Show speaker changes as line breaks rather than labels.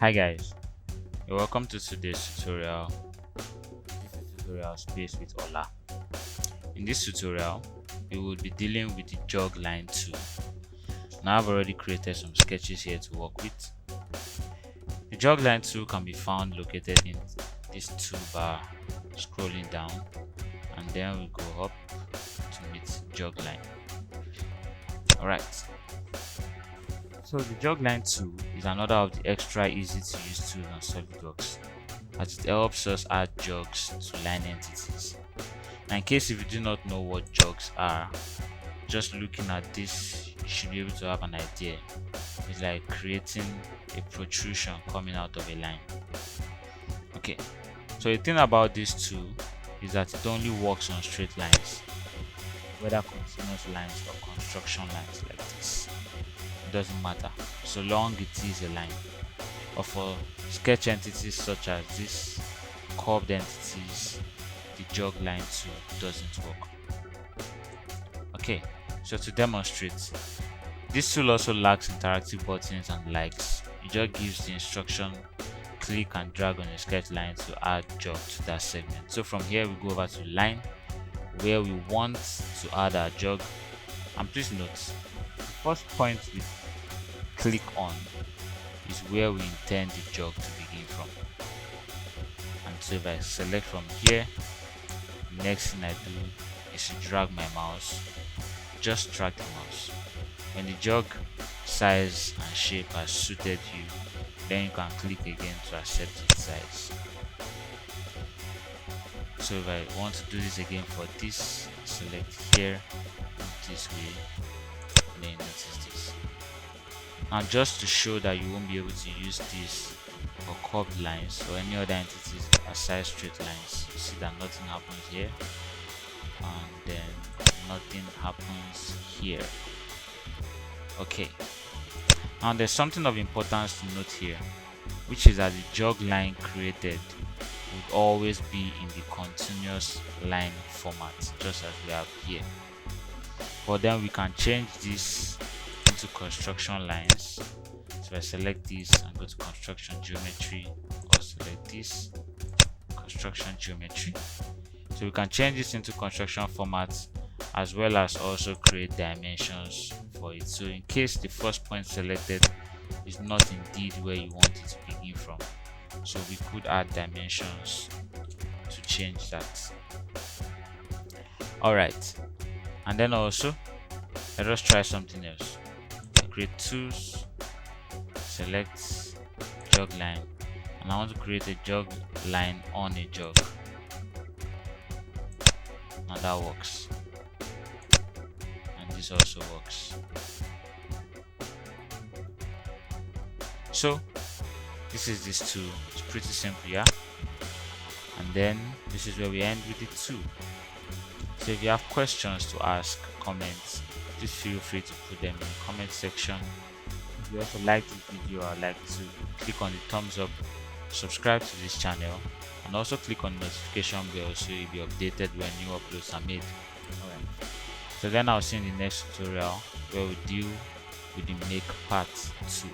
Hi guys, you're welcome to today's tutorial. This is tutorial space with Ola. In this tutorial, we will be dealing with the Jog Line tool. Now I've already created some sketches here to work with. The Jog Line tool can be found located in this toolbar, scrolling down, and then we go up to meet Jog Line. Alright. So the Jog Line tool is another of the extra easy to use tools on Solidworks, as it helps us add jogs to line entities. Now in case if you do not know what jogs are, just looking at this you should be able to have an idea. It's like creating a protrusion coming out of a line. Okay, so the thing about this tool is that it only works on straight lines, whether continuous lines or construction lines like this. It doesn't matter so long it is a line. But for sketch entities such as this, curved entities, the jog line tool doesn't work. Okay, so to demonstrate, this tool also lacks interactive buttons and likes. It just gives the instruction click and drag on a sketch line to add jog to that segment. So from here we go over to line where we want to add our jog, and please note the first point we click on is where we intend the jog to begin from. And so if I select from here, the next thing I do is to drag my mouse, just drag the mouse. When the jog size and shape has suited you, then you can click again to accept its size. So if I want to do this again for this, select here, this way, and then notice this. And just to show that you won't be able to use this for curved lines or any other entities aside straight lines, you see that nothing happens here and then nothing happens here. Okay, now there's something of importance to note here, which is that the jog line created would always be in the continuous line format, just as we have here. But then we can change this into construction lines. So I select this and go to construction geometry, or select this construction geometry. So we can change this into construction formats as well as also create dimensions for it. So in case the first point selected is not indeed where you want it to begin from, so we could add dimensions to change that. Alright, and then also let us try something else. Create tools, select jog line, and I want to create a jog line on a jog. Now that works, and this also works. So this is this tool. It's pretty simple, yeah. And then this is where we end with the tool. So if you have questions to ask, comments, please feel free to put them in the comment section. If you also like this video, I'd like to click on the thumbs up, subscribe to this channel, and also click on the notification bell so you'll be updated when new uploads are made. Alright, so then I'll see you in the next tutorial where we deal with the make part 2.